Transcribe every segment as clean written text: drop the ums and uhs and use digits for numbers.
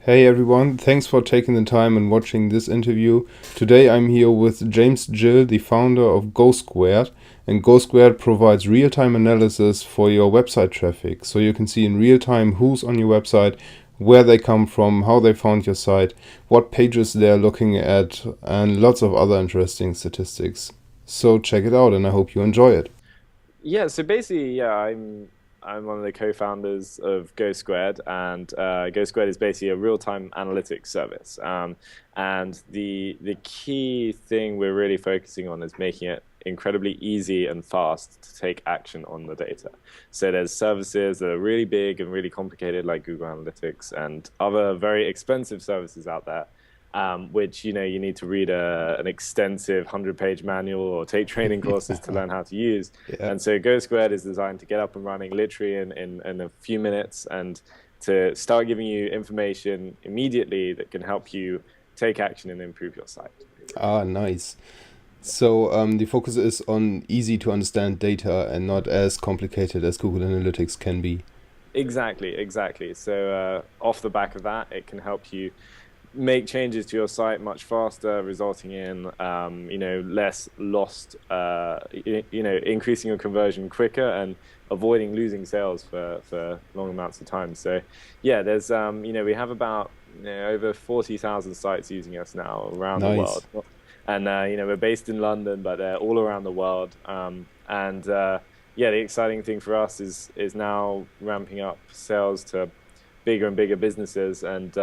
Hey everyone, thanks for taking the time and watching this interview. Today I'm here with James Gill, the founder of Go Squared. And Go Squared provides real-time analysis for your website traffic. So you can see in real time who's on your website, where they come from, how they found your site, what pages they're looking at, and lots of other interesting statistics. So check it out and I hope you enjoy it. Yeah, so basically, I'm one of the co-founders of Go Squared, and Go Squared is basically a real-time analytics service. And the key thing we're really focusing on is making it incredibly easy and fast to take action on the data. So there's services that are really big and really complicated, like Google Analytics, and other very expensive services out there which you need to read an extensive 100-page manual or take training courses to learn how to use. Yeah. And so Go Squared is designed to get up and running literally in a few minutes and to start giving you information immediately that can help you take action and improve your site. Ah, nice. So the focus is on easy to understand data and not as complicated as Google Analytics can be. Exactly, exactly. So off the back of that, it can help you make changes to your site much faster, resulting in less lost, increasing your conversion quicker and avoiding losing sales for long amounts of time. So yeah, there's we have about over 40,000 sites using us now around the Nice. world, and we're based in London, but they're all around the world. And Yeah, the exciting thing for us is now ramping up sales to bigger and bigger businesses and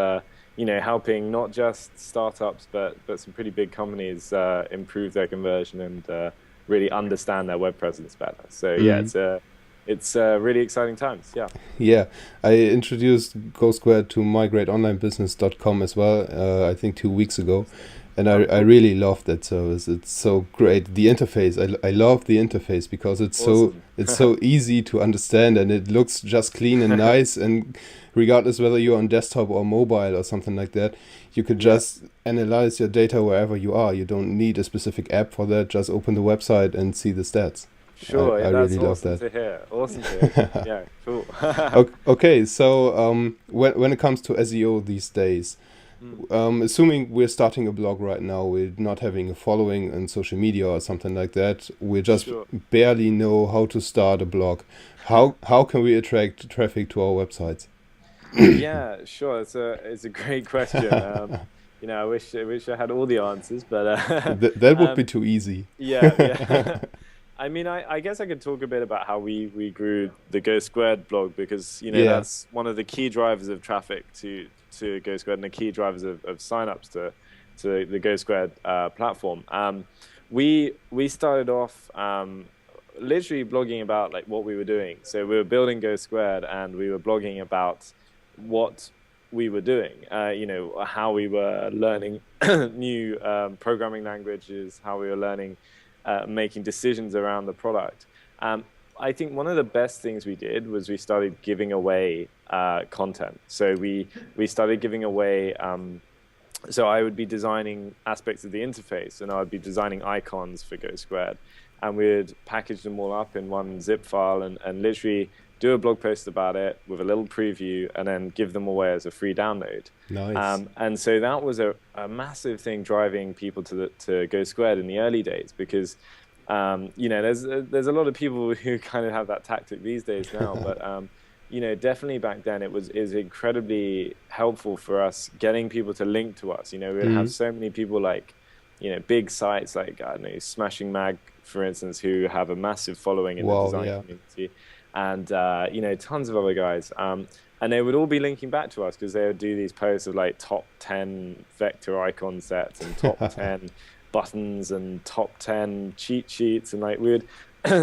helping not just startups but some pretty big companies improve their conversion and really understand their web presence better. So yeah, Mm. it's really exciting times. Yeah. Yeah, I introduced Go Squared to migrateonlinebusiness.com as well, I think 2 weeks ago. And I, Oh, I cool. really love that service. It's so great. The interface, I love the interface because Awesome. it's so easy to understand and it looks just clean and nice. And regardless whether you're on desktop or mobile or something like that, you could Yeah. just analyze your data wherever you are. You don't need a specific app for that. Just open the website and see the stats. Sure. I Yeah, really that's love awesome that. to hear. Awesome to hear. Yeah, cool. Okay, so when it comes to SEO these days, Mm, assuming we're starting a blog right now, we're not having a following on social media or something like that. We just sure. barely know how to start a blog. How can we attract traffic to our websites? Yeah, sure. It's a great question. I wish I had all the answers, but That would be um, too easy. yeah, yeah. I mean, I guess I could talk a bit about how we grew the Go Squared blog because Yeah. that's one of the key drivers of traffic to Go Squared and the key drivers of signups to the Go Squared platform. We started off literally blogging about like what we were doing. So we were building Go Squared and we were blogging about what we were doing. How we were learning new programming languages, how we were learning making decisions around the product. Um, I think one of the best things we did was we started giving away content. So we started giving away. So I would be designing aspects of the interface, and I would be designing icons for Go Squared, and we'd package them all up in one zip file and literally do a blog post about it with a little preview, and then give them away as a free download. Nice. And so that was a massive thing driving people to Go Squared in the early days because there's a lot of people who kind of have that tactic these days now, but definitely back then it was is incredibly helpful for us getting people to link to us. We'd have Mm. so many people like, big sites like I don't know, Smashing Mag, for instance, who have a massive following in the Wow. design Yeah. community, and tons of other guys. And they would all be linking back to us because they would do these posts of like top 10 vector icon sets and top 10 buttons and top 10 cheat sheets and like we would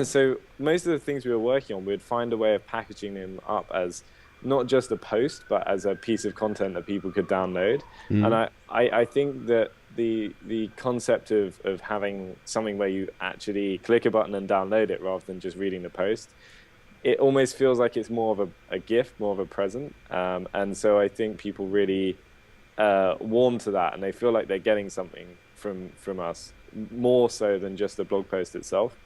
so most of the things we were working on we'd find a way of packaging them up as not just a post but as a piece of content that people could download. And Mm. I think that the concept of having something where you actually click a button and download it rather than just reading the post, it almost feels like it's more of a gift, more of a present. And so I think people really warm to that, and they feel like they're getting something from us more so than just the blog post itself.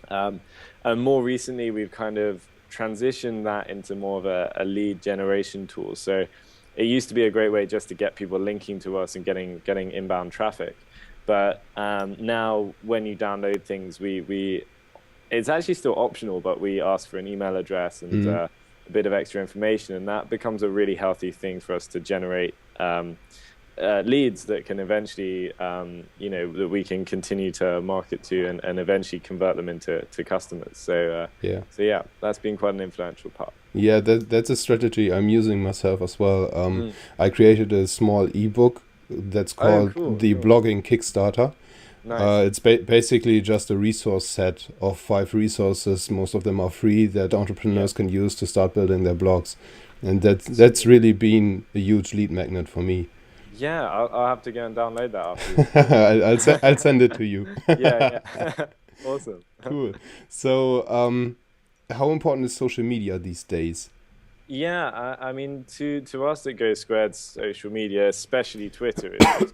Um, and more recently, we've kind of transitioned that into more of a lead generation tool. So it used to be a great way just to get people linking to us and getting inbound traffic. But now when you download things, we it's actually still optional, but we ask for an email address and Mm. a bit of extra information, and that becomes a really healthy thing for us to generate leads that can eventually, that we can continue to market to and eventually convert them into customers. Yeah. So yeah, that's been quite an influential part. Yeah, that's a strategy I'm using myself as well. Mm. I created a small ebook that's Oh, called cool, the cool, Blogging Kickstarter. nice. It's basically just a resource set of 5 resources. Most of them are free that Yeah, entrepreneurs can use to start building their blogs, and that's sweet. really been a huge lead magnet for me. Yeah, I'll have to go and download that after this call. I'll send it to you. Yeah, yeah, awesome. Cool. So, how important is social media these days? Yeah, I mean, to us at Go Squared, social media, especially Twitter, is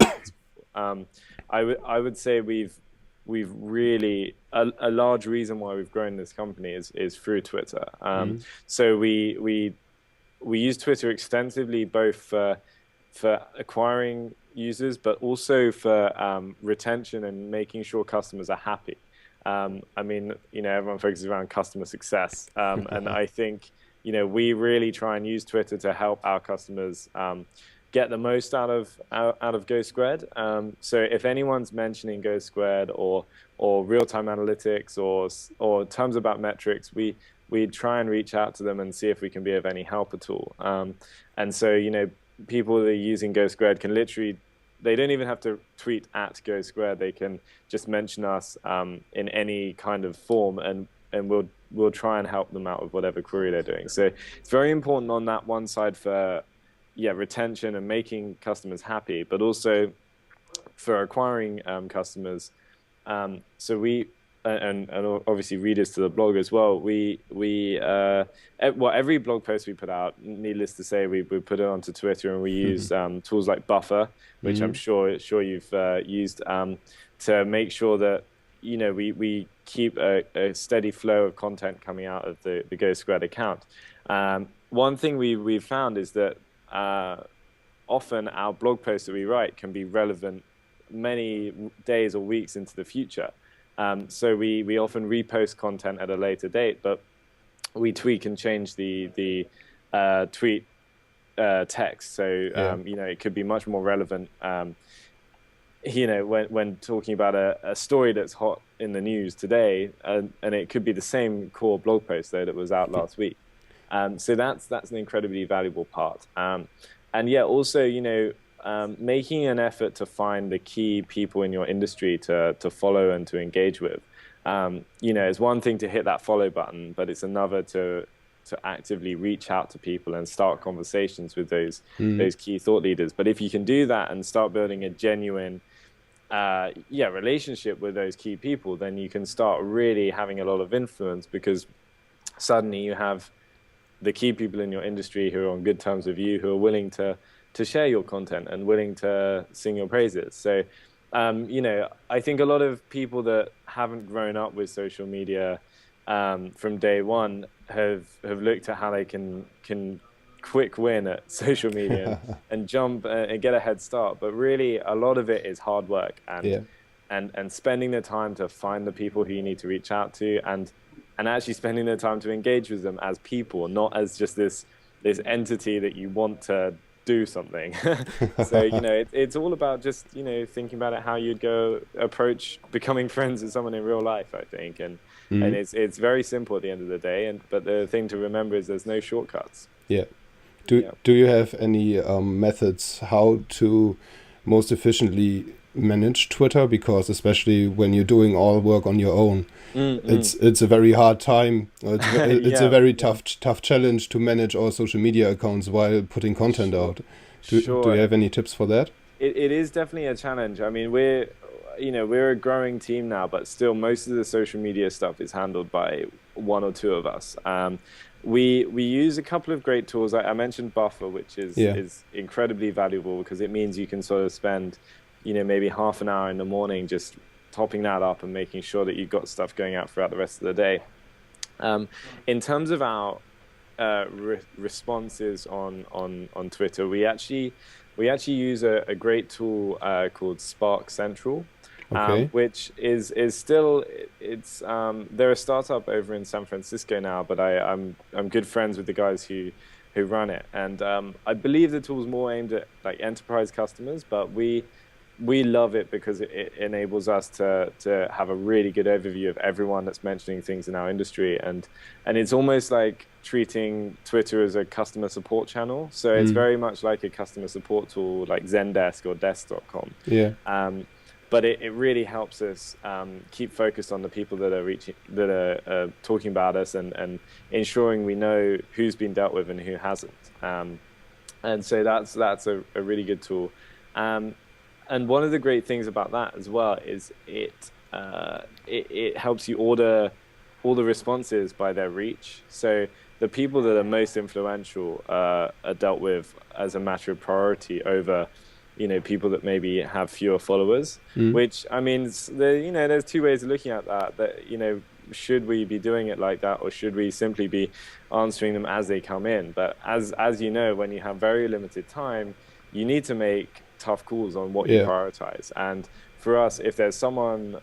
um, I would say we've really a large reason why we've grown this company is through Twitter. Mm. So we use Twitter extensively, both for acquiring users, but also for retention and making sure customers are happy. I mean, everyone focuses around customer success, and I think we really try and use Twitter to help our customers get the most out of Go Squared. So if anyone's mentioning Go Squared or real time analytics or terms about metrics, we try and reach out to them and see if we can be of any help at all. And so people that are using Go Squared can literally, they don't even have to tweet at Go Squared. They can just mention us in any kind of form, and we'll try and help them out with whatever query they're doing. So it's very important on that one side for retention and making customers happy, but also for acquiring customers. So we and obviously readers to the blog as well. Every blog post we put out, needless to say, we put it onto Twitter, and we use tools like Buffer, which I'm Mm. sure you've used, to make sure that we keep a steady flow of content coming out of the Go Squared account. One thing we've found is that often our blog posts that we write can be relevant many days or weeks into the future. So we often repost content at a later date, but we tweak and change the tweet text. So Yeah. it could be much more relevant. When talking about a story that's hot in the news today, and it could be the same core blog post though that was out last week. So that's an incredibly valuable part. And yeah, also making an effort to find the key people in your industry to follow and to engage with. It's one thing to hit that follow button, but it's another to actively reach out to people and start conversations with those key thought leaders. But if you can do that and start building a genuine relationship with those key people, then you can start really having a lot of influence, because suddenly you have the key people in your industry who are on good terms with you, who are willing to share your content and willing to sing your praises. So, I think a lot of people that haven't grown up with social media from day one have looked at how they can quick win at social media and jump and get a head start. But really, a lot of it is hard work Yeah. and spending the time to find the people who you need to reach out to, and actually spending the time to engage with them as people, not as just this entity that you want to do something. So it's all about just thinking about it, how you'd go approach becoming friends with someone in real life, I think. And Mm. it's very simple at the end of the day, but the thing to remember is there's no shortcuts. Yeah. Yeah. Do you have any methods how to most efficiently manage Twitter? Because especially when you're doing all work on your own, it's a very hard time. It's a Yeah, very yeah. tough challenge to manage all social media accounts while putting content Sure, out. Do sure. you have any tips for that? It is definitely a challenge. I mean, we're a growing team now, but still most of the social media stuff is handled by one or two of us. We use a couple of great tools. I mentioned Buffer, which Yeah. is incredibly valuable, because it means you can sort of spend, maybe half an hour in the morning just topping that up and making sure that you've got stuff going out throughout the rest of the day. In terms of our responses on Twitter, we actually use a great tool called Spark Central, Okay. which is still it's they're a startup over in San Francisco now, but I'm good friends with the guys who run it, and I believe the tool's more aimed at like enterprise customers, but we love it because it enables us to have a really good overview of everyone that's mentioning things in our industry, and it's almost like treating Twitter as a customer support channel. So it's very much like a customer support tool like Zendesk or Desk.com. Yeah. But it really helps us keep focused on the people that are talking about us, and ensuring we know who's been dealt with and who hasn't. And so that's a really good tool. And one of the great things about that as well is it helps you order all the responses by their reach. So the people that are most influential are dealt with as a matter of priority over, people that maybe have fewer followers. Which, I mean, there's two ways of looking at that. Should we be doing it like that, or should we simply be answering them as they come in? But as you know, when you have very limited time, you need to make tough calls on what you prioritize. And for us, if there's someone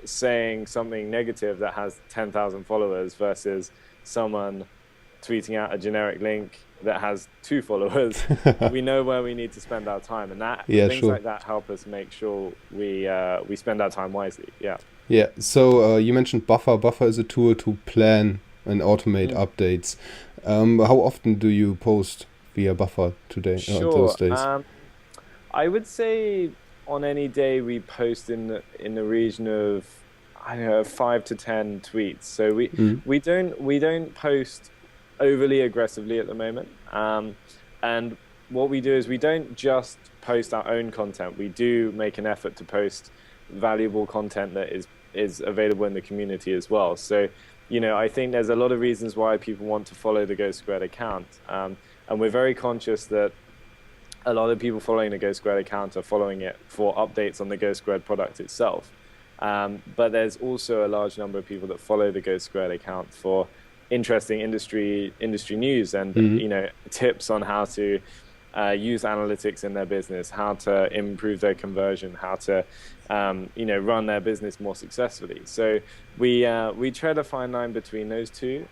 saying something negative that has 10,000 followers versus someone tweeting out a generic link that has 2 followers, we know where we need to spend our time, and things like that help us make sure we spend our time wisely. Yeah. So you mentioned Buffer. Buffer is a tool to plan and automate updates. How often do you post via Buffer today? Those days? I would say on any day we post in the region of, I don't know, 5 to 10 tweets. So we don't post overly aggressively at the moment. And what we do is we don't just post our own content. We do make an effort to post valuable content that is available in the community as well. So, I think there's a lot of reasons why people want to follow the Go Squared account. And we're very conscious that a lot of people following the Go Squared account are following it for updates on the Go Squared product itself. But there's also a large number of people that follow the Go Squared account for interesting industry news and tips on how to use analytics in their business, how to improve their conversion, how to run their business more successfully. So we tread a fine line between those two.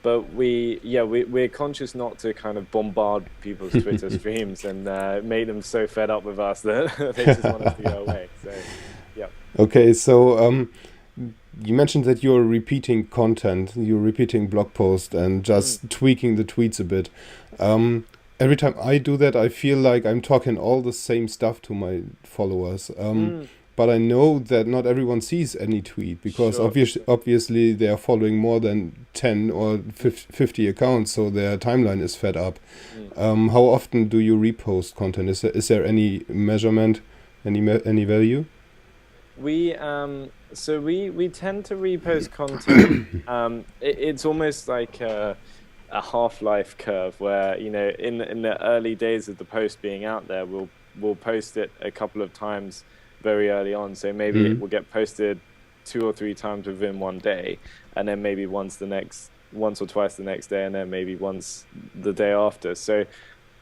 But we're conscious not to kind of bombard people's Twitter streams and make them so fed up with us that they just want us to go away. So, yeah. Okay, so you mentioned that you're repeating content, you're repeating blog posts and just tweaking the tweets a bit. Every time I do that, I feel like I'm talking all the same stuff to my followers. But I know that not everyone sees any tweet because obviously they are following more than 10 or 50 accounts, so their timeline is fed up. How often do you repost content? Is there any measurement, any value? We tend to repost content. It's almost like a half-life curve where in the early days of the post being out there, we'll post it a couple of times very early on. So maybe it will get posted 2 or 3 times within one day, and then maybe once or twice the next day, and then maybe once the day after. So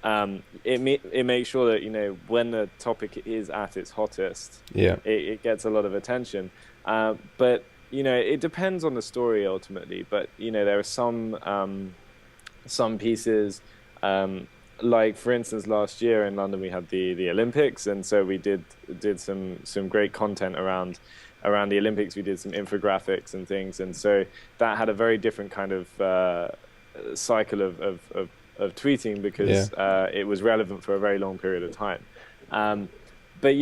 it makes sure that when the topic is at its hottest, it gets a lot of attention. But it depends on the story ultimately. But there are some pieces. Like for instance, last year in London we had the Olympics, and so we did some great content around the Olympics. We did some infographics and things, and so that had a very different kind of cycle of tweeting because it was relevant for a very long period of time. But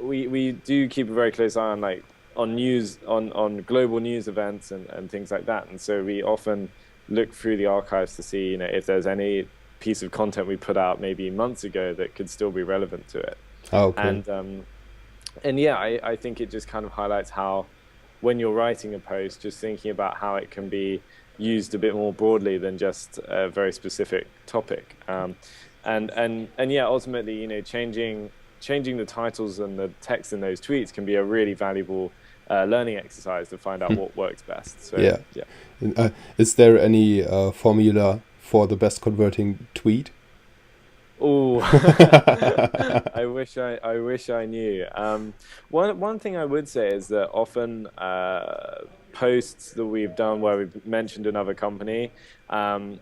we do keep a very close eye on news, on global news events and things like that, and so we often look through the archives to see if there's any piece of content we put out maybe months ago that could still be relevant to it. And I think it just kind of highlights how when you're writing a post, just thinking about how it can be used a bit more broadly than just a very specific topic. Ultimately changing the titles and the text in those tweets can be a really valuable learning exercise to find out what works best. So Yeah. yeah. And, is there any formula for the best converting tweet? Oh, I wish I knew. One thing I would say is that often posts that we've done where we've mentioned another company, um,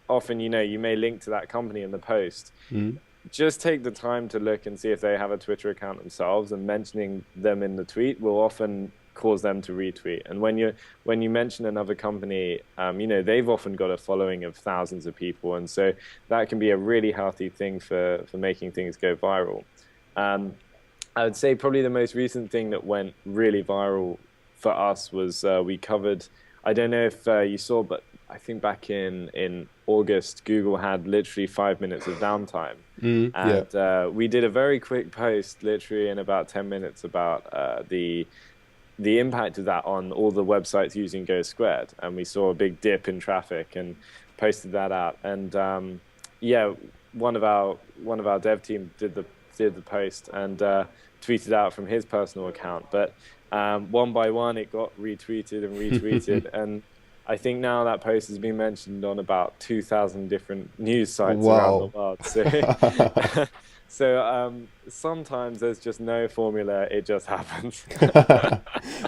often you may link to that company in the post. Mm. Just take the time to look and see if they have a Twitter account themselves, and mentioning them in the tweet will often cause them to retweet. And when you mention another company, they've often got a following of thousands of people, and so that can be a really healthy thing for making things go viral. Um, I would say probably the most recent thing that went really viral for us was we covered. I don't know if you saw, but I think back in August, Google had literally 5 minutes of downtime, Mm. Yeah. and we did a very quick post, literally in about 10 minutes, about the impact of that on all the websites using Go Squared, and we saw a big dip in traffic, and posted that out. And yeah, one of our dev team did the post, and tweeted out from his personal account. But one by one, it got retweeted and retweeted, and I think now that post has been mentioned on about 2,000 different news sites around the Wow. world. So, sometimes there's just no formula; it just happens.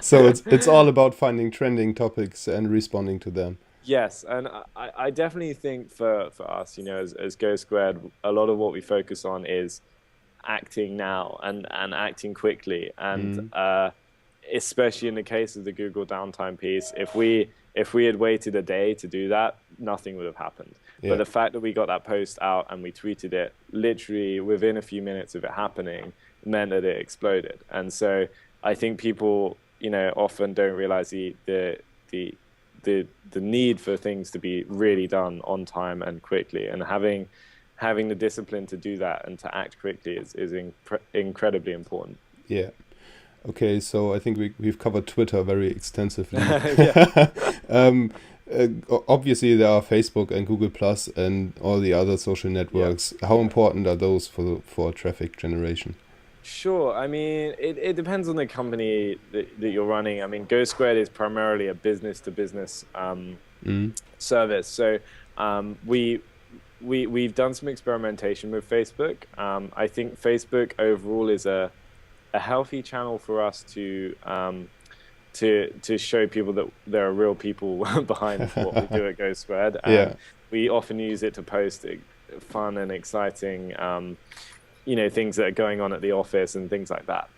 So it's all about finding trending topics and responding to them. Yes, and I definitely think for us, as Go Squared, a lot of what we focus on is acting now and acting quickly. And Mm. especially in the case of the Google downtime piece, if we had waited a day to do that, nothing would have happened. But Yeah. the fact that we got that post out and we tweeted it literally within a few minutes of it happening meant that it exploded. And so I think people, often don't realize the the need for things to be really done on time and quickly, and having the discipline to do that and to act quickly is incredibly important. Yeah. Okay, so I think we've covered Twitter very extensively. Yeah. um, Obviously, there are Facebook and Google Plus and all the other social Yeah. networks. How important are those for traffic generation? Sure. I mean, it depends on the company that you're running. I mean, Go Squared is primarily a business to business Mm. service. So we've done some experimentation with Facebook. I think Facebook overall is a healthy channel for us to show people that there are real people behind what we do at Go Squared, and Yeah. we often use it to post fun and exciting, things that are going on at the office and things like that.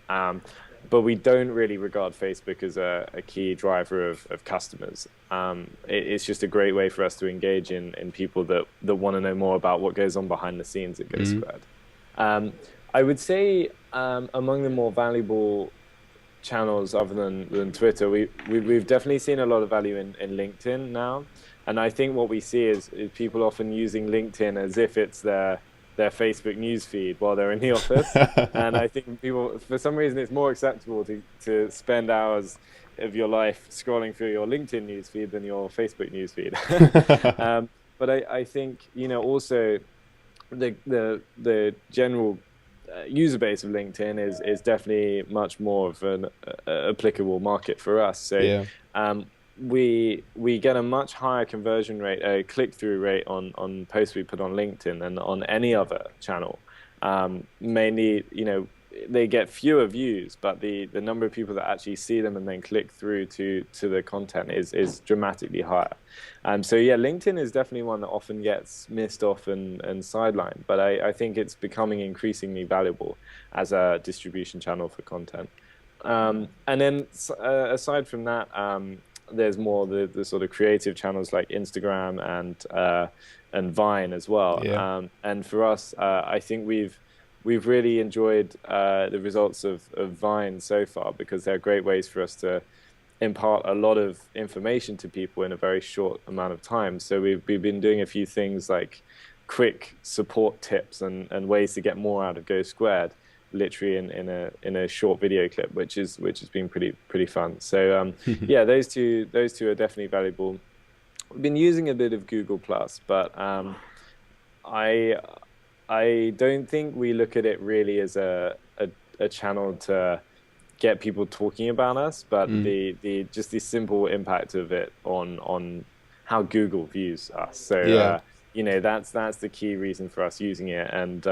But we don't really regard Facebook as a key driver of customers. It's just a great way for us to engage in people that want to know more about what goes on behind the scenes at Go Mm. Squared. I would say among the more valuable channels other than Twitter, we've definitely seen a lot of value in LinkedIn now. And I think what we see is people often using LinkedIn as if it's their Facebook news feed while they're in the office. And I think people, for some reason, it's more acceptable to spend hours of your life scrolling through your LinkedIn news feed than your Facebook news feed. But I think, also the general user base of LinkedIn is definitely much more of an applicable market for us. So Yeah. we get a much higher conversion rate, a click-through rate on posts we put on LinkedIn than on any other channel. Mainly, they get fewer views, but the number of people that actually see them and then click through to the content is dramatically higher. So yeah, LinkedIn is definitely one that often gets missed off and sidelined, but I think it's becoming increasingly valuable as a distribution channel for content. And then aside from that, there's more the sort of creative channels like Instagram and Vine as well. Yeah. And for us, I think we've really enjoyed the results of Vine so far, because they're great ways for us to impart a lot of information to people in a very short amount of time. So we've been doing a few things like quick support tips and ways to get more out of Go Squared, literally in a short video clip, which has been pretty fun. So yeah, those two are definitely valuable. We've been using a bit of Google Plus, but I don't think we look at it really as a channel to get people talking about us, but the just the simple impact of it on how Google views us. So Yeah. that's the key reason for us using it. And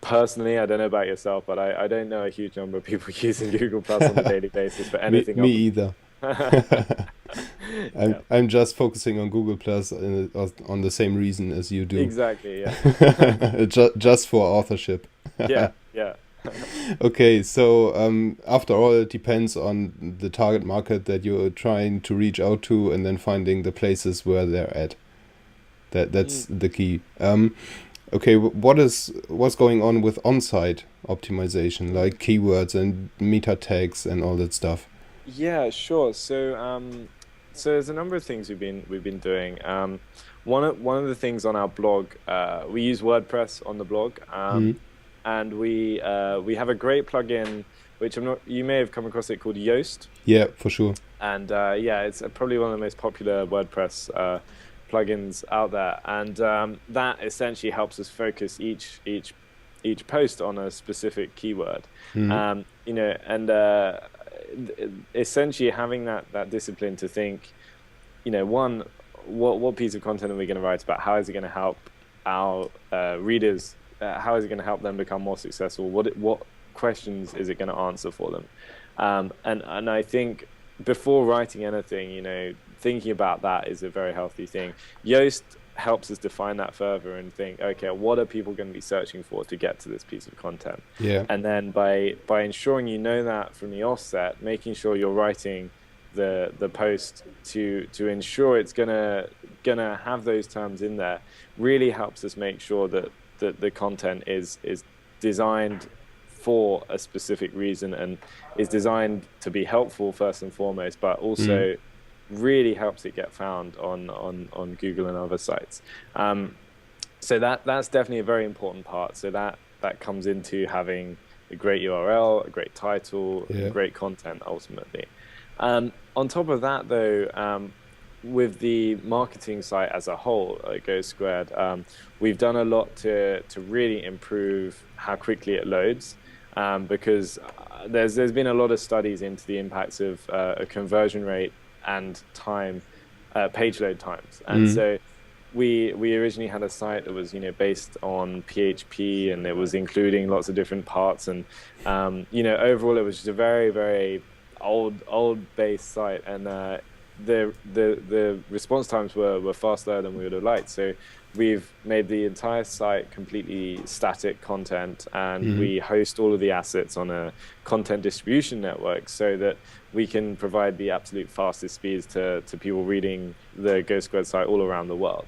personally, I don't know about yourself, but I don't know a huge number of people using Google Plus on a daily basis for Me, anything me other. either. I'm Yeah, I'm just focusing on Google Plus on the same reason as you do. exactly. Yeah, Just for authorship. yeah, yeah. Okay, so after all, it depends on the target market that you're trying to reach out to, and then finding the places where they're at. That's Mm. the key. Okay, what's going on with on-site optimization, like keywords and meta tags and all that stuff? Yeah, sure. So there's a number of things we've been doing. One of the things on our blog, we use WordPress on the blog, Mm. and we have a great plugin which you may have come across it, called Yoast. Yeah, for sure. And yeah, it's probably one of the most popular WordPress plugins out there, and that essentially helps us focus each post on a specific keyword. Mm. And essentially having that discipline to think, one, what piece of content are we going to write about? How is it going to help our readers? How is it going to help them become more successful? What questions is it going to answer for them? And I think before writing anything, thinking about that is a very healthy thing. Yoast helps us define that further and think, okay, what are people going to be searching for to get to this piece of content? Yeah. And then by ensuring that from the offset, making sure you're writing the post to ensure it's gonna have those terms in there, really helps us make sure that the content is designed for a specific reason and is designed to be helpful first and foremost, but also really helps it get found on Google and other sites. So that's definitely a very important part. So that comes into having a great URL, a great title, Yeah. and great content ultimately. On top of that, though, with the marketing site as a whole, Go Squared, we've done a lot to really improve how quickly it loads, because there's been a lot of studies into the impacts of a conversion rate and time, page load times. And so we originally had a site that was based on PHP, and it was including lots of different parts, and overall it was just a very, very old base site, and the response times were far slower than we would have liked. So we've made the entire site completely static content, and we host all of the assets on a content distribution network so that we can provide the absolute fastest speeds to people reading the Go Squared site all around the world.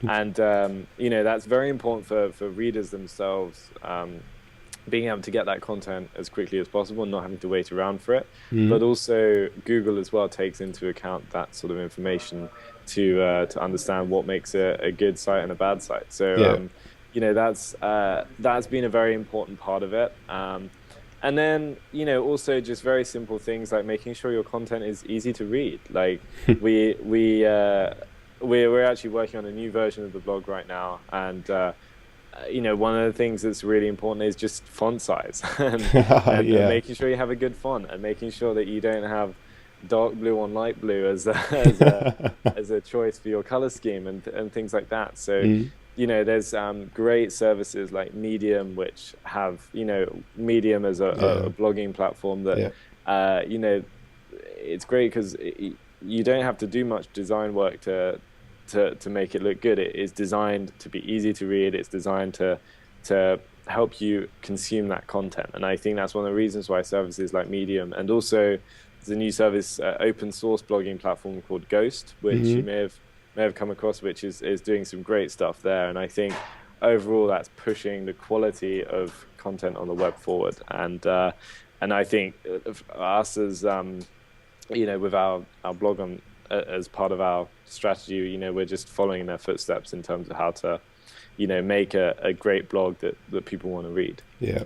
And that's very important for readers themselves, being able to get that content as quickly as possible and not having to wait around for it. But also Google as well takes into account that sort of information to understand what makes a good site and a bad site. So that's been a very important part of it. And then also just very simple things like making sure your content is easy to read. Like we're actually working on a new version of the blog right now, and one of the things that's really important is just font size and making sure you have a good font, and making sure that you don't have dark blue on light blue as a choice for your color scheme and things like that. So there's great services like Medium, which have Medium as a blogging platform that it's great because you don't have to do much design work to make it look good. It is designed to be easy to read. It's designed to help you consume that content. And I think that's one of the reasons why services like Medium, and also there's a new service, open source blogging platform called Ghost, which you may have come across, which is doing some great stuff there. And I think overall that's pushing the quality of content on the web forward. And I think us as with our blog on as part of our strategy, we're just following in their footsteps in terms of how to make a great blog that people want to read. Yeah.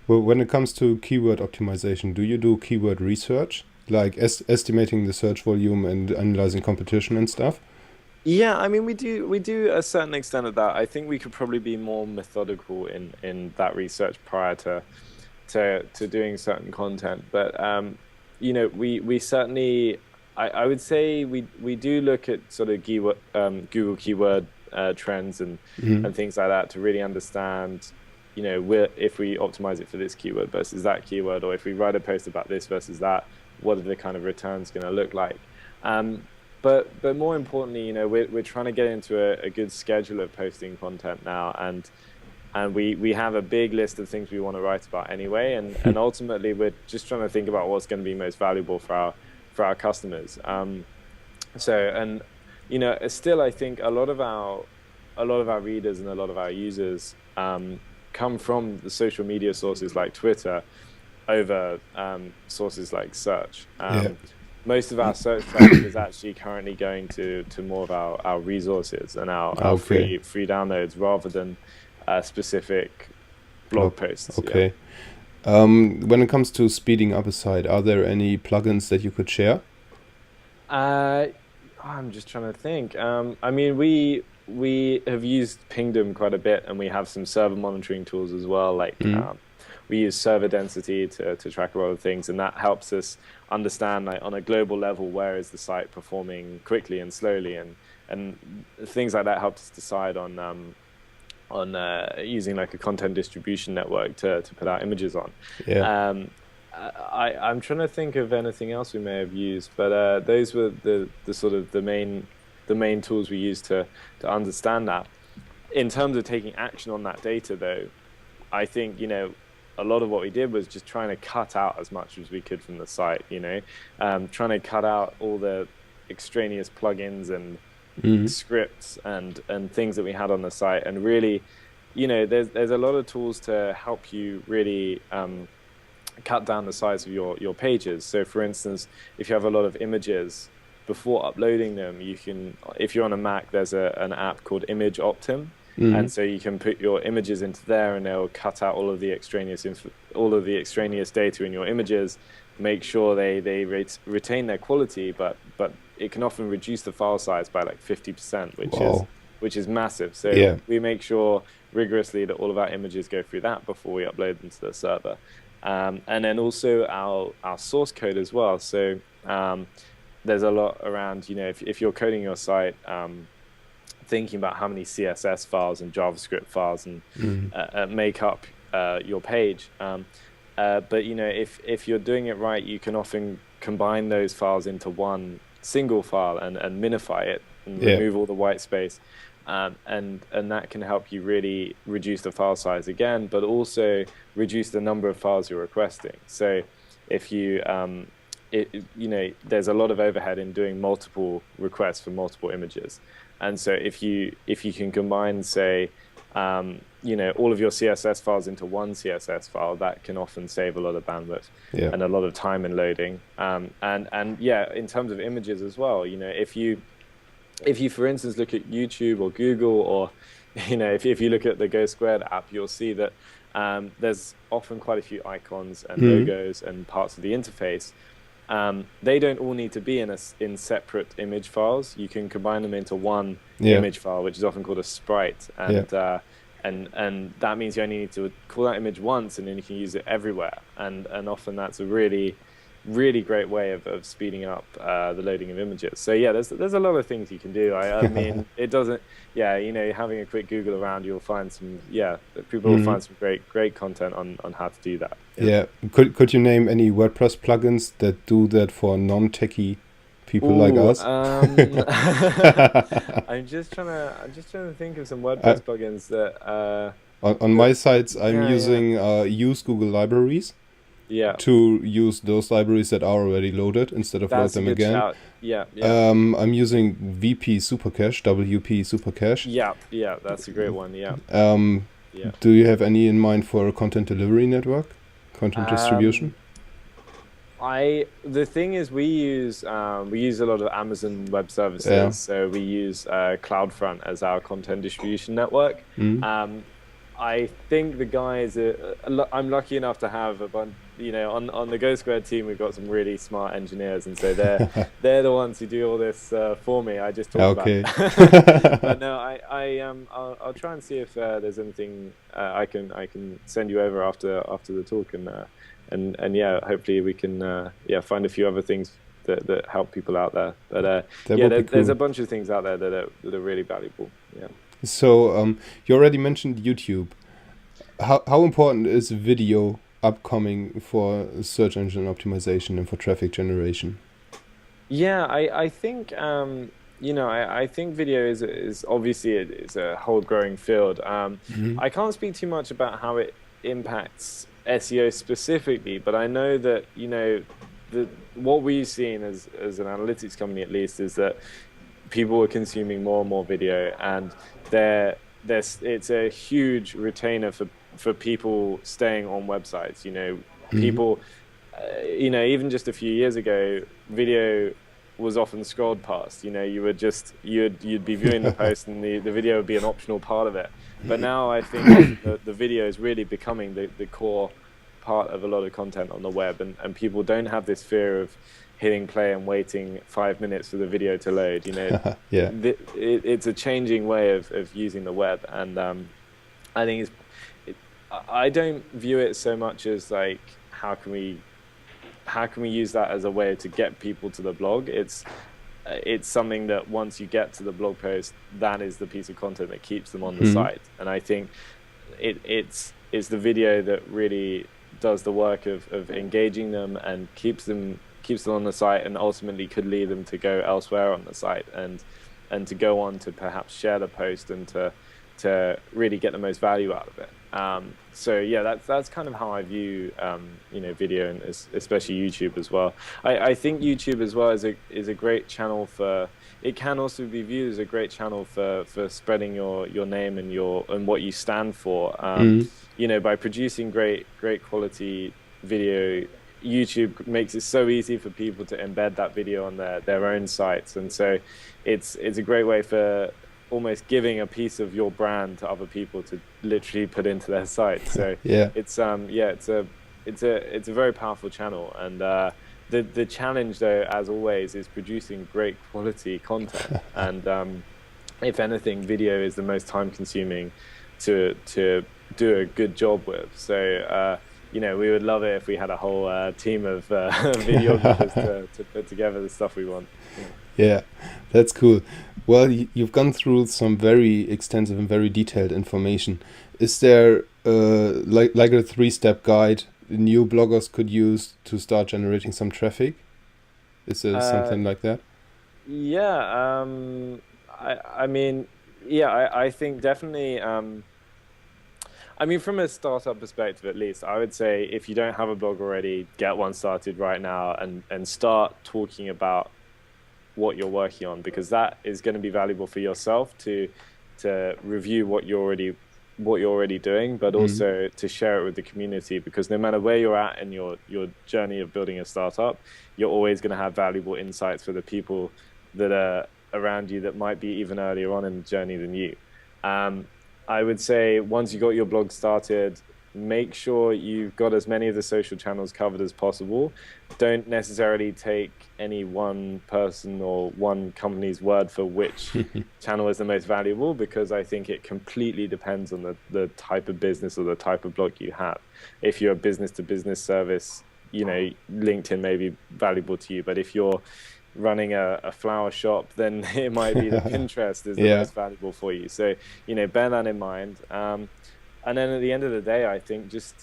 Well, when it comes to keyword optimization, do you do keyword research, like estimating the search volume and analyzing competition and stuff? Yeah, I mean, we do a certain extent of that. I think we could probably be more methodical in that research prior to to doing certain content. But we certainly, I would say we do look at sort of Google keyword trends and things like that to really understand, if we optimize it for this keyword versus that keyword, or if we write a post about this versus that, what are the kind of returns going to look like? But more importantly, we're trying to get into a good schedule of posting content now, and we have a big list of things we want to write about anyway, and ultimately we're just trying to think about what's going to be most valuable for our customers. Still, I think a lot of our readers and a lot of our users come from the social media sources like Twitter over sources like search. Most of our search traffic is actually currently going to more of our resources and our free downloads rather than specific blog posts. Okay. When it comes to speeding up a site, are there any plugins that you could share? I'm just trying to think. I mean, we have used Pingdom quite a bit, and we have some server monitoring tools as well. Like we use server density to track a lot of things, and that helps us understand, like, on a global level, where is the site performing quickly and slowly, and things like that helps us decide on using like a content distribution network to put our images on. I'm trying to think of anything else we may have used, but those were the sort of the main tools we used to understand that. In terms of taking action on that data, though, I think a lot of what we did was just trying to cut out as much as we could from the site. Trying to cut out all the extraneous plugins and scripts and things that we had on the site, and really, there's a lot of tools to help you really cut down the size of your pages. So for instance, if you have a lot of images, before uploading them, you can, if you're on a Mac, there's an app called Image Optim, and so you can put your images into there, and they'll cut out all of the extraneous data in your images, make sure they retain their quality, but it can often reduce the file size by like 50%, which is massive. So we make sure rigorously that all of our images go through that before we upload them to the server. And then also our source code as well. So there's a lot around, if you're coding your site, thinking about how many CSS files and JavaScript files and make up your page. But if you're doing it right, you can often combine those files into one single file and minify it and remove all the white space. And that can help you really reduce the file size again, but also reduce the number of files you're requesting. So if you, there's a lot of overhead in doing multiple requests for multiple images. And so if you can combine, say, all of your CSS files into one CSS file, that can often save a lot of bandwidth and a lot of time in loading. And in terms of images as well, if you, for instance, look at YouTube or Google, or, if you look at the Go Squared app, you'll see that there's often quite a few icons and logos and parts of the interface. They don't all need to be in separate image files. You can combine them into one image file, which is often called a sprite. And that means you only need to call that image once, and then you can use it everywhere. And often that's a really, really great way of speeding up the loading of images. So there's a lot of things you can do. I mean, it doesn't, having a quick Google around, you'll find some, people will find some great content on how to do that. Could you name any WordPress plugins that do that for non-techie people like us? I'm just trying to think of some WordPress plugins that on my sites I'm using use Google libraries. To use those libraries that are already loaded instead of load them again. Shout. I'm using WP Supercache. Yeah, that's a great one. Do you have any in mind for a content delivery network, content distribution? The thing is, we use a lot of Amazon Web Services, so we use CloudFront as our content distribution network. I think the guys I'm lucky enough to have a bunch, on the Go Squared team, we've got some really smart engineers, and so they're the ones who do all this for me. I just talk about Okay. it. But no, I'll try and see if there's anything I can send you over after the talk, and yeah, hopefully we can find a few other things that help people out there. But That yeah, would be there's a cool. bunch of things out there that are really valuable. Yeah. So, you already mentioned YouTube. How important is video upcoming for search engine optimization and for traffic generation? Yeah, I think I think video is obviously it's a whole growing field. Hmm. I can't speak too much about how it impacts SEO specifically, but I know that the what we've seen as an analytics company at least is that people are consuming more and more video, and it's a huge retainer for people staying on websites. Hmm. People, even just a few years ago, video was often scrolled past. You would just you'd be viewing the post, and the video would be an optional part of it. But now I think the video is really becoming the core part of a lot of content on the web, and people don't have this fear of hitting play and waiting 5 minutes for the video to load. Yeah. It's a changing way of using the web, and I think I don't view it so much as like how can we use that as a way to get people to the blog. It's something that once you get to the blog post, that is the piece of content that keeps them on the Hmm. site. And I think it's the video that really does the work of engaging them and keeps them on the site, and ultimately could lead them to go elsewhere on the site, and to go on to perhaps share the post, and to really get the most value out of it. So yeah, that's kind of how I view video, and especially YouTube as well. I think YouTube as well is a great channel for. It can also be viewed as a great channel for spreading your name and what you stand for. Hmm. By producing great quality video, YouTube makes it so easy for people to embed that video on their own sites, and so it's a great way for almost giving a piece of your brand to other people to literally put into their site. So Yeah. it's a very powerful channel, and the challenge though, as always, is producing great quality content. And if anything, video is the most time consuming to do a good job with. So we would love it if we had a whole team of videographers to put together the stuff we want. Yeah. Yeah, that's cool. Well, you've gone through some very extensive and very detailed information. Is there like a three-step guide new bloggers could use to start generating some traffic? Is there Uh, something like that? yeah. I mean, yeah. I think definitely. I mean, from a startup perspective, at least, I would say if you don't have a blog already, get one started right now, and start talking about what you're working on, because that is going to be valuable for yourself to review what you're already doing, but Mm. also to share it with the community, because no matter where you're at in your journey of building a startup, you're always going to have valuable insights for the people that are around you that might be even earlier on in the journey than you. um, I would say once you got your blog started, make sure you've got as many of the social channels covered as possible. Don't necessarily take any one person or one company's word for which channel is the most valuable, because I think it completely depends on the type of business or the type of blog you have. If you're a business to business service, LinkedIn may be valuable to you, but if you're running a flower shop, then it might be that Pinterest is the Yeah. most valuable for you. So, bear that in mind. And then at the end of the day, I think just,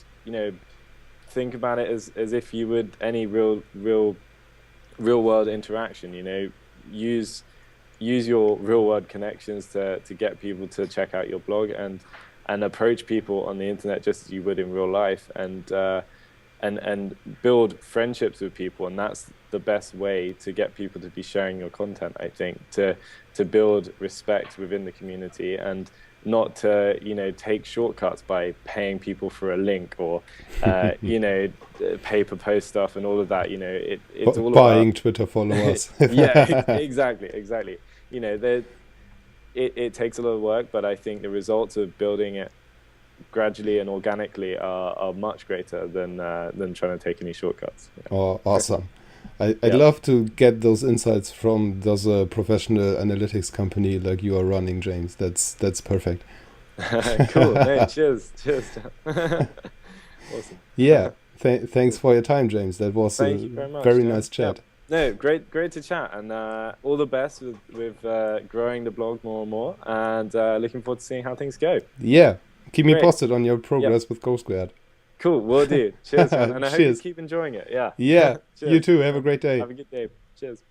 think about it as if you would any real world interaction. Use your real world connections to get people to check out your blog, and approach people on the internet just as you would in real life, and build friendships with people. And that's the best way to get people to be sharing your content, I think, to build respect within the community, and not to take shortcuts by paying people for a link, or pay per post stuff and all of that. It's all about Buying Twitter followers. yeah, exactly. There, it takes a lot of work, but I think the results of building it gradually and organically are much greater than trying to take any shortcuts. Yeah. Oh, awesome. I'd Yeah. love to get those insights from those professional analytics company like you are running, James. That's perfect. Cool. No, cheers. Cheers. Awesome. Yeah. Thanks for your time, James. That was Thank a you very much, very nice James. Yeah. chat. No, great to chat, and all the best with growing the blog more and more, and looking forward to seeing how things go. Yeah. Keep me Great. posted on your Yep. progress with Go Squared. Cool. Will do. Cheers, man, and I hope you Cheers. keep enjoying it. Yeah. Yeah. You Cheers. too. Have a great day. Have a good day. Cheers.